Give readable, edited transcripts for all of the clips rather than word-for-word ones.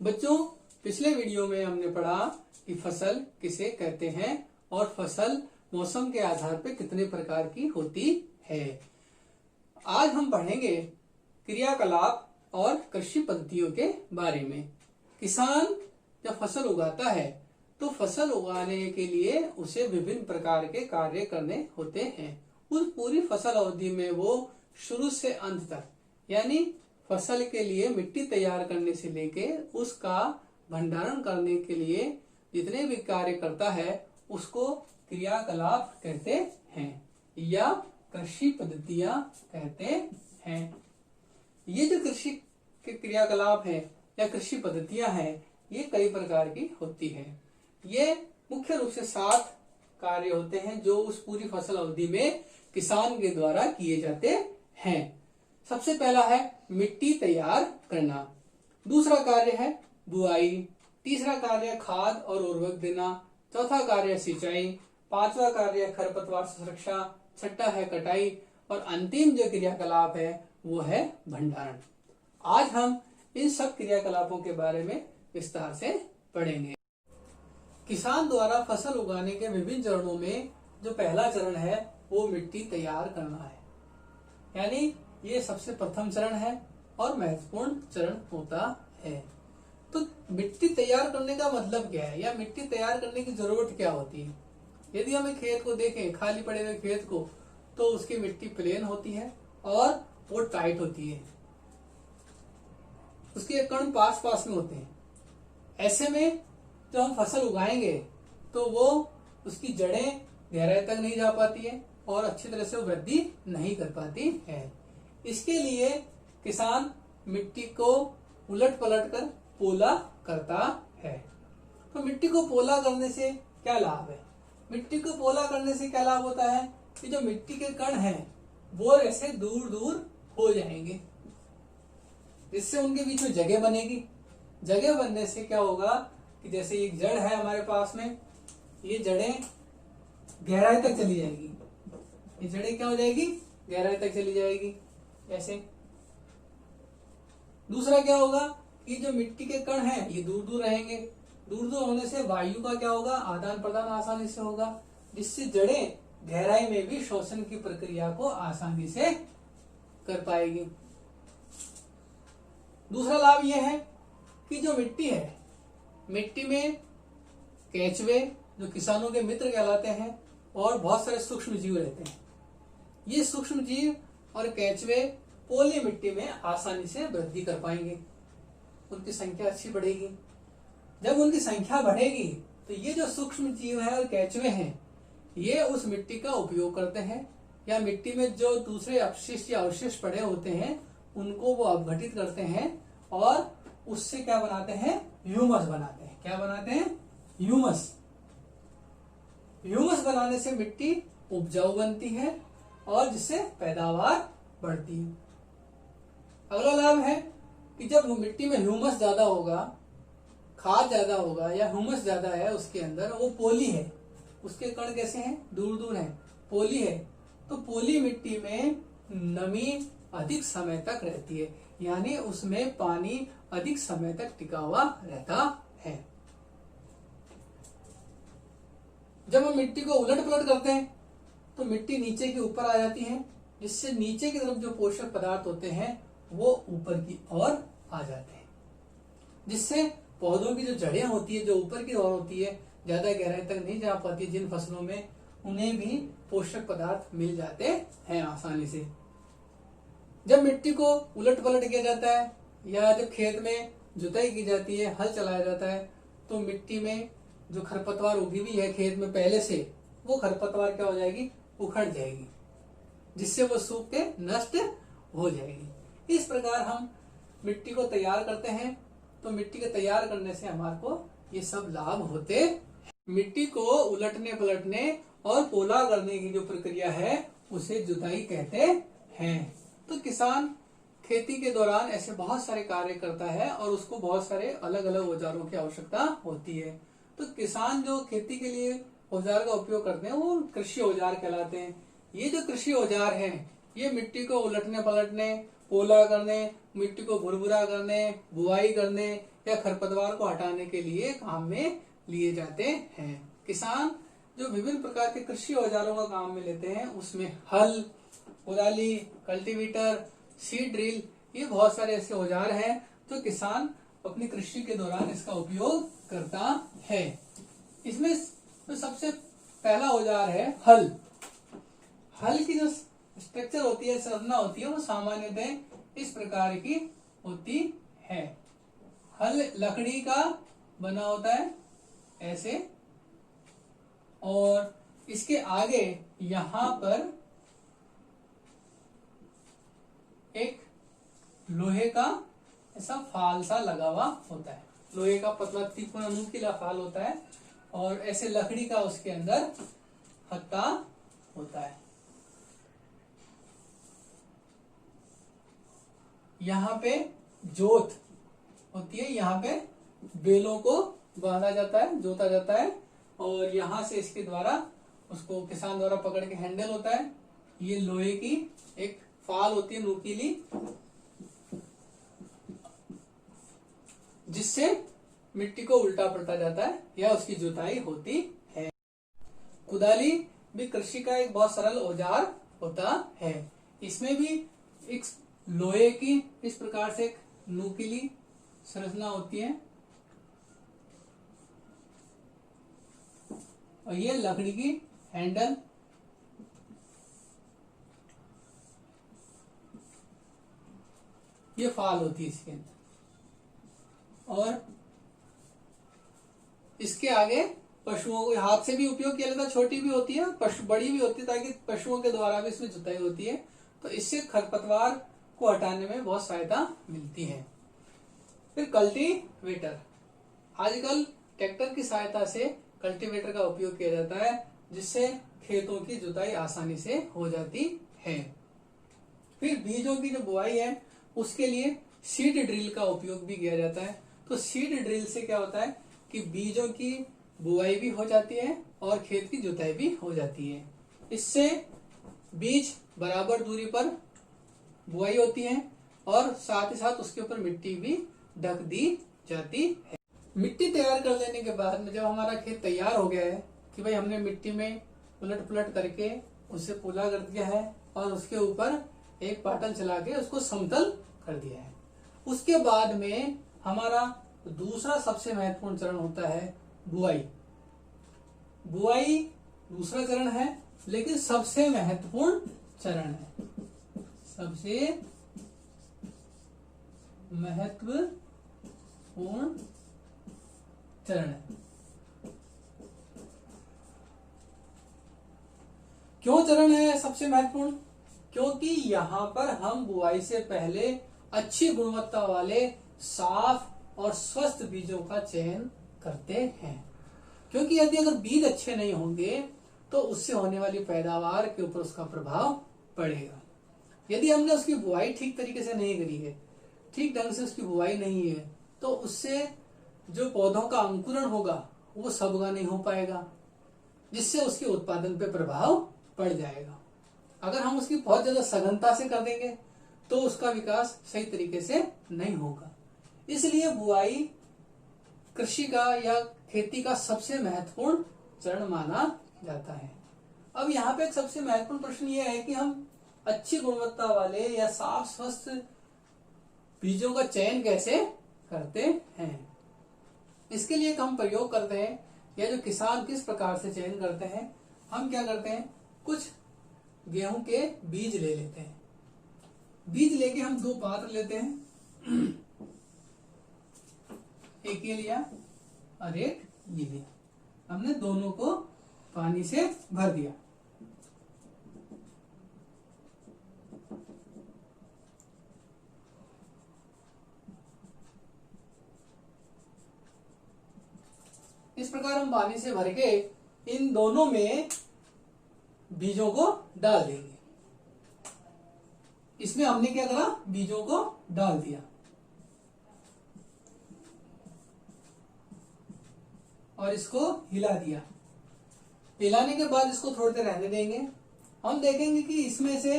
बच्चों, पिछले वीडियो में हमने पढ़ा कि फसल किसे कहते हैं और फसल मौसम के आधार पर कितने प्रकार की होती है। आज हम पढ़ेंगे क्रियाकलाप और कृषि पद्धतियों के बारे में। किसान जब फसल उगाता है तो फसल उगाने के लिए उसे विभिन्न प्रकार के कार्य करने होते हैं। उस पूरी फसल अवधि में वो शुरू से अंत तक यानी फसल के लिए मिट्टी तैयार करने से लेके उसका भंडारण करने के लिए जितने भी कार्य करता है उसको क्रियाकलाप कहते हैं या कृषि पद्धतियां कहते हैं। ये जो कृषि के क्रियाकलाप है या कृषि पद्धतियां हैं, ये कई प्रकार की होती है। ये मुख्य रूप से 7 कार्य होते हैं जो उस पूरी फसल अवधि में किसान के द्वारा किए जाते हैं। सबसे पहला है मिट्टी तैयार करना, दूसरा कार्य है बुआई, तीसरा कार्य खाद और उर्वरक देना, चौथा कार्य सिंचाई, पांचवा कार्य खरपतवार सुरक्षा, छठा है कटाई और अंतिम जो क्रियाकलाप है वो है भंडारण। आज हम इन सब क्रियाकलापों के बारे में विस्तार से पढ़ेंगे। किसान द्वारा फसल उगाने के विभिन्न चरणों में जो पहला चरण है वो मिट्टी तैयार करना है, यानी ये सबसे प्रथम चरण है और महत्वपूर्ण चरण होता है। तो मिट्टी तैयार करने का मतलब क्या है या मिट्टी तैयार करने की जरूरत क्या होती है? यदि हम खेत को देखें, खाली पड़े हुए खेत को, तो उसकी मिट्टी प्लेन होती है और वो टाइट होती है, उसके कण पास पास में होते हैं। ऐसे में जब हम फसल उगाएंगे तो वो उसकी जड़ें गहराई तक नहीं जा पाती है और अच्छी तरह से वृद्धि नहीं कर पाती है। इसके लिए किसान मिट्टी को उलट पलट कर पोला करता है। तो मिट्टी को पोला करने से क्या लाभ है? मिट्टी को पोला करने से क्या लाभ होता है कि जो मिट्टी के कण हैं वो ऐसे दूर दूर हो जाएंगे, जिससे उनके बीच में जगह बनेगी। जगह बनने से क्या होगा कि जैसे एक जड़ है हमारे पास में, ये जड़ें गहराई तक चली जाएगी। ये जड़ें क्या हो जाएगी? गहराई तक चली जाएगी ऐसे। दूसरा क्या होगा कि जो मिट्टी के कण हैं ये दूर दूर रहेंगे। दूर दूर होने से वायु का क्या होगा? आदान प्रदान आसानी से होगा, जिससे जड़ें गहराई में भी श्वसन की प्रक्रिया को आसानी से कर पाएगी। दूसरा लाभ यह है कि जो मिट्टी है, मिट्टी में केंचुए जो किसानों के मित्र कहलाते हैं और बहुत सारे सूक्ष्म जीव रहते हैं। ये सूक्ष्म जीव और केंचुए पोली मिट्टी में आसानी से वृद्धि कर पाएंगे, उनकी संख्या अच्छी बढ़ेगी। जब उनकी संख्या बढ़ेगी तो ये जो सूक्ष्म जीव है और केंचुए हैं ये उस मिट्टी का उपयोग करते हैं या मिट्टी में जो दूसरे अपशिष्ट या अवशिष्ट पड़े होते हैं उनको वो अपघटित करते हैं और उससे क्या बनाते हैं? ह्यूमस बनाते हैं। क्या बनाते हैं? ह्यूमस। ह्यूमस बनाने से मिट्टी उपजाऊ बनती है और जिससे पैदावार बढ़ती है। अगला लाभ है कि जब मिट्टी में ह्यूमस ज्यादा होगा, खाद ज्यादा होगा या ह्यूमस ज्यादा है उसके अंदर, वो पोली है, उसके कण कैसे हैं? दूर दूर हैं, पोली है। तो पोली मिट्टी में नमी अधिक समय तक रहती है, यानी उसमें पानी अधिक समय तक टिका हुआ रहता है। जब हम मिट्टी को उलट पलट करते हैं तो मिट्टी नीचे की ऊपर आ जाती है, जिससे नीचे की तरफ जो पोषक पदार्थ होते हैं वो ऊपर की ओर आ जाते हैं, जिससे पौधों की जो जड़ें होती है जो ऊपर की ओर होती है, ज्यादा गहराई तक नहीं जा पाती, जिन फसलों में उन्हें भी पोषक पदार्थ मिल जाते हैं आसानी से। जब मिट्टी को उलट पलट किया जाता है या जब खेत में जुताई की जाती है, हल चलाया जाता है, तो मिट्टी में जो खरपतवार उगी हुई है खेत में पहले से, वो खरपतवार क्या हो जाएगी? उखड़ जाएगी, जिससे वो सूख के नष्ट हो जाएगी। इस प्रकार हम मिट्टी को तैयार करते हैं। तो मिट्टी के तैयार करने से हमारे को ये सब लाभ होते हैं। मिट्टी को उलटने पलटने और पोला करने की जो प्रक्रिया है उसे जुताई कहते हैं। तो किसान खेती के दौरान ऐसे बहुत सारे कार्य करता है और उसको बहुत सारे अलग अलग औजारों की आवश्यकता होती है। तो किसान जो खेती के लिए औजार का उपयोग करते हैं वो कृषि औजार कहलाते हैं। ये जो कृषि औजार हैं ये मिट्टी को उलटने पलटने पोला करने, मिट्टी को भुरभुरा करने, बुआई करने या खरपतवार को हटाने के लिए काम में लिए जाते हैं। किसान जो विभिन्न प्रकार के कृषि औजारों का काम में लेते हैं उसमें हल, कुदाली, कल्टीवेटर, सीड ड्रिल, ये बहुत सारे ऐसे औजार हैं जो किसान अपनी कृषि के दौरान इसका उपयोग करता है। इसमें तो सबसे पहला औजार है हल। हल की जो स्ट्रक्चर होती है, संरचना होती है, वो सामान्यतः इस प्रकार की होती है। हल लकड़ी का बना होता है ऐसे, और इसके आगे यहां पर एक लोहे का ऐसा फाल सा लगा हुआ होता है। लोहे का पतला तीखा नुकीला फाल होता है और ऐसे लकड़ी का उसके अंदर हत्था होता है। यहाँ पे जोत होती है, यहाँ पे बेलों को बांधा जाता है, जोता जाता है, और यहां से इसके द्वारा उसको किसान द्वारा पकड़ के हैंडल होता है। ये लोहे की एक फाल होती है नुकीली, जिससे मिट्टी को उल्टा पलटा जाता है या उसकी जुताई होती है। कुदाली भी कृषि का एक बहुत सरल औजार होता है। इसमें भी एक लोहे की इस प्रकार से एक नुकीली संरचना होती है और ये लकड़ी की हैंडल, ये फाल होती है इसके अंदर, और इसके आगे पशुओं को हाथ से भी उपयोग किया जाता है, छोटी भी होती है, पशु बड़ी भी होती है, ताकि पशुओं के द्वारा भी इसमें जुताई होती है। तो इससे खरपतवार को हटाने में बहुत सहायता मिलती है। फिर कल्टीवेटर, आजकल ट्रैक्टर की सहायता से कल्टीवेटर का उपयोग किया जाता है, जिससे खेतों की जुताई आसानी से हो जाती है। फिर बीजों की जो बुआई है उसके लिए सीड ड्रिल का उपयोग भी किया जाता है। तो सीड ड्रिल से क्या होता है कि बीजों की बुआई भी हो जाती है और खेत की जुताई भी हो जाती है। इससे बीज बराबर दूरी पर बुआई होती है और साथ ही साथ उसके ऊपर मिट्टी भी ढक दी जाती है। मिट्टी तैयार कर लेने के बाद में जब हमारा खेत तैयार हो गया है कि भाई हमने मिट्टी में उलट पुलट करके उसे पूला कर दिया है और उसके ऊपर एक पाटल चला के उसको समतल कर दिया है, उसके बाद में हमारा दूसरा सबसे महत्वपूर्ण चरण होता है बुआई। बुआई दूसरा चरण है लेकिन सबसे महत्वपूर्ण चरण है, सबसे महत्वपूर्ण चरण है। क्यों चरण है सबसे महत्वपूर्ण? क्योंकि यहाँ पर हम बुआई से पहले अच्छी गुणवत्ता वाले साफ और स्वस्थ बीजों का चयन करते हैं। क्योंकि यदि अगर बीज अच्छे नहीं होंगे तो उससे होने वाली पैदावार के ऊपर उसका प्रभाव पड़ेगा। यदि हमने उसकी बुआई ठीक तरीके से नहीं करी है, ठीक ढंग से उसकी बुआई नहीं है, तो उससे जो पौधों का अंकुरण होगा वो सबगा नहीं हो पाएगा, जिससे उसके उत्पादन पे प्रभाव पड़ जाएगा। अगर हम उसकी बहुत ज्यादा सघनता से कर देंगे तो उसका विकास सही तरीके से नहीं होगा। इसलिए बुआई कृषि का या खेती का सबसे महत्वपूर्ण चरण माना जाता है। अब यहाँ पे एक सबसे महत्वपूर्ण प्रश्न ये है कि हम अच्छी गुणवत्ता वाले या साफ स्वस्थ बीजों का चयन कैसे करते हैं। इसके लिए हम प्रयोग करते हैं, या जो किसान किस प्रकार से चयन करते हैं। हम क्या करते हैं, कुछ गेहूं के बीज ले लेते हैं। बीज लेके हम दो पात्र लेते हैं, एक ये लिया और एक ये लिया। हमने दोनों को पानी से भर दिया। इस प्रकार हम पानी से भर के इन दोनों में बीजों को डाल देंगे। इसमें हमने क्या करा, बीजों को डाल दिया और इसको हिला दिया। हिलाने के बाद इसको थोड़ी देर रहने देंगे। हम देखेंगे कि इसमें से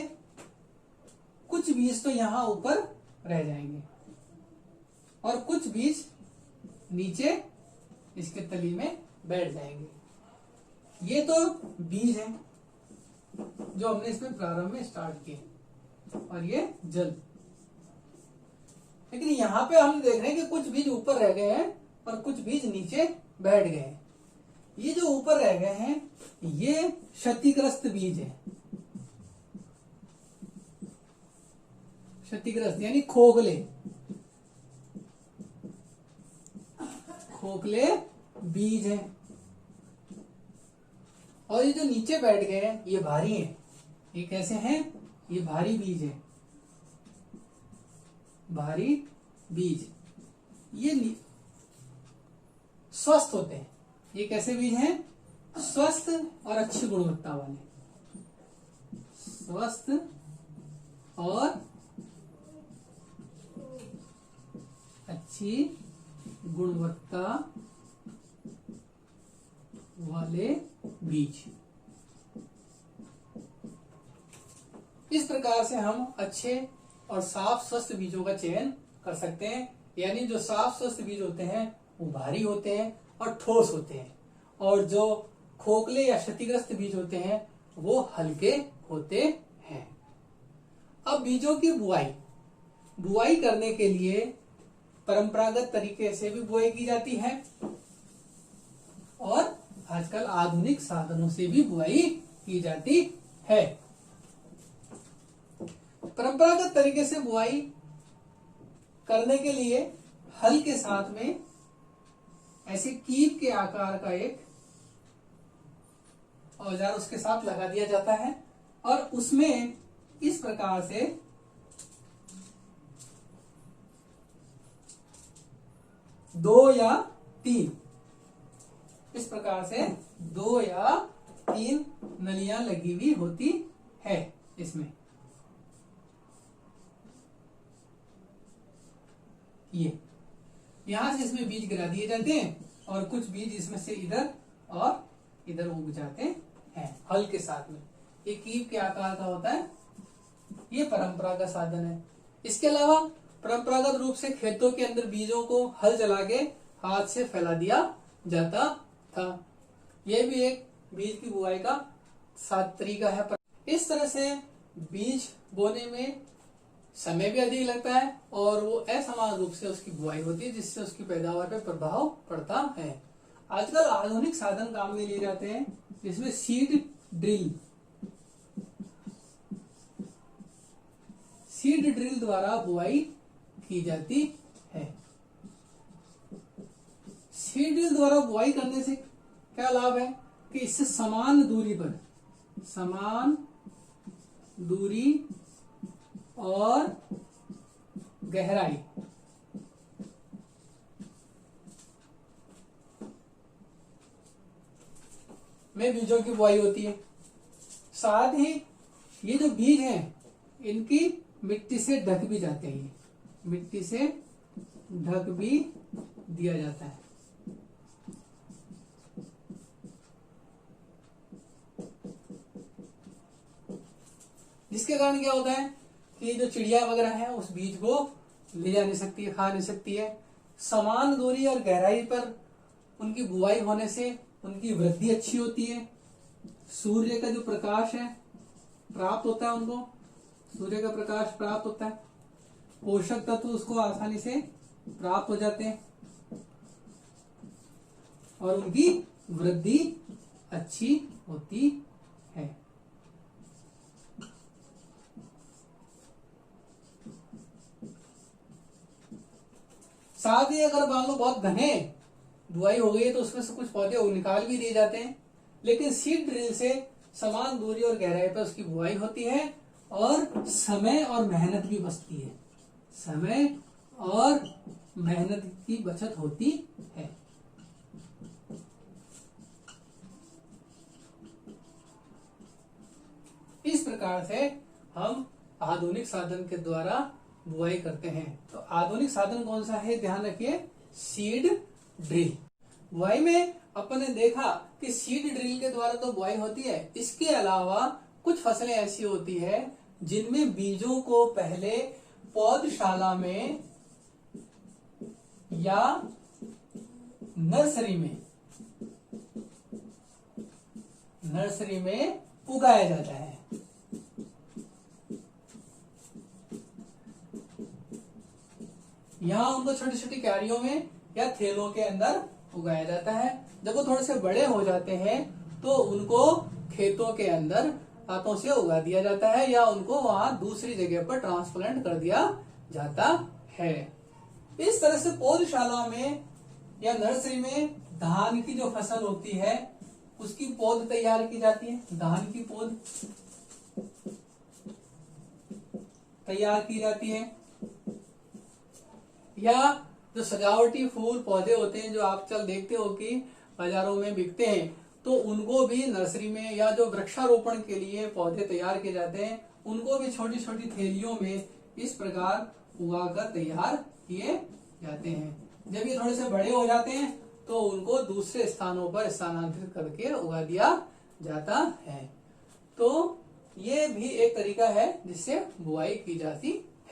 कुछ कुछ बीज तो यहाँ ऊपर रह जाएंगे और कुछ बीज नीचे इसके तली में बैठ जाएंगे। ये तो बीज है जो हमने इसमें प्रारंभ में स्टार्ट किए और ये जल। लेकिन यहाँ पे हम देख रहे हैं कि कुछ बीज ऊपर रह गए हैं और कुछ बीज नीचे बैठ गए हैं। ये जो ऊपर रह गए हैं ये क्षतिग्रस्त बीज है। क्षतिग्रस्त यानी खोखले बीज है। और ये जो नीचे बैठ गए हैं ये भारी हैं। ये कैसे हैं? ये भारी बीज है, भारी बीज। ये स्वस्थ होते हैं। ये कैसे बीज हैं? स्वस्थ और अच्छी गुणवत्ता वाले। स्वस्थ और अच्छी गुणवत्ता वाले बीज। इस प्रकार से हम अच्छे और साफ स्वस्थ बीजों का चयन कर सकते हैं। यानी जो साफ स्वस्थ बीज होते हैं वो भारी होते हैं और ठोस होते हैं, और जो खोखले या क्षतिग्रस्त बीज होते हैं वो हल्के होते हैं। अब बीजों की बुआई करने के लिए परंपरागत तरीके से भी बुआई की जाती है और आजकल आधुनिक साधनों से भी बुआई की जाती है। परंपरागत तरीके से बुआई करने के लिए हल के साथ में ऐसे कीप के आकार का एक औजार उसके साथ लगा दिया जाता है और उसमें इस प्रकार से दो या तीन नलियां लगी हुई होती है इसमें। ये यहां से इसमें बीज गिरा दिए जाते हैं और कुछ बीज इसमें से इधर और इधर उग जाते हैं हल के साथ में। ये कीप के आकार का होता है। ये परंपरागत साधन है। इसके अलावा परंपरागत रूप से खेतों के अंदर बीजों को हल चला के हाथ से फैला दिया जाता था। यह भी एक बीज की बुआई का तरीका है। इस तरह से बीज बोने में समय भी अधिक लगता है और वो असमान रूप से उसकी बुआई होती है, जिससे उसकी पैदावार पे प्रभाव पड़ता है। आजकल आधुनिक साधन काम में लिए जाते हैं जिसमें सीड ड्रिल द्वारा बुआई की जाती है। सीड ड्रिल द्वारा बुआई करने से क्या लाभ है कि इससे समान दूरी और गहराई में बीजों की बुआई होती है। साथ ही ये जो बीज हैं इनकी मिट्टी से ढक भी जाते हैं। मिट्टी से ढक भी दिया जाता है। जिसके कारण क्या होता है कि जो चिड़िया वगैरह है उस बीज को ले जा नहीं सकती है, खा नहीं सकती है। समान दूरी और गहराई पर उनकी बुआई होने से उनकी वृद्धि अच्छी होती है। सूर्य का जो प्रकाश है प्राप्त होता है, उनको सूर्य का प्रकाश प्राप्त होता है। पोषक तत्व उसको आसानी से प्राप्त हो जाते हैं और उनकी वृद्धि अच्छी होती है। साथ ही अगर मान लो बहुत घने बुआई हो गई है तो उसमें से कुछ पौधे निकाल भी दिए जाते हैं। लेकिन सीड ड्रिल से समान दूरी और गहराई पर उसकी बुआई होती है और समय और मेहनत भी बचती है। समय और मेहनत की बचत होती है। इस प्रकार से हम आधुनिक साधन के द्वारा बुआई करते हैं। तो आधुनिक साधन कौन सा है, ध्यान रखिए, सीड ड्रिल। बुआई में अपन ने देखा कि सीड ड्रिल के द्वारा तो बुआई होती है। इसके अलावा कुछ फसलें ऐसी होती है जिनमें बीजों को पहले पौधशाला में या नर्सरी में उगाया जाता है। यहाँ उनको छोटी छोटी क्यारियों में या थैलों के अंदर उगाया जाता है। जब वो थोड़े से बड़े हो जाते हैं तो उनको खेतों के अंदर हाथों से उगा दिया जाता है या उनको वहां दूसरी जगह पर ट्रांसप्लांट कर दिया जाता है। इस तरह से पौधशाला में या नर्सरी में धान की जो फसल होती है उसकी पौध तैयार की जाती है। धान की पौध तैयार की जाती है, या जो सजावटी फूल पौधे होते हैं जो आप चल देखते हो कि बाजारों में बिकते हैं, तो उनको भी नर्सरी में, या जो वृक्षारोपण के लिए पौधे तैयार किए जाते हैं उनको भी छोटी छोटी थैलियों में इस प्रकार उगाकर तैयार किए जाते हैं। जब ये थोड़े से बड़े हो जाते हैं तो उनको दूसरे स्थानों पर स्थानांतरित करके उगा दिया जाता है। तो ये भी एक तरीका है जिससे बुआई की जाती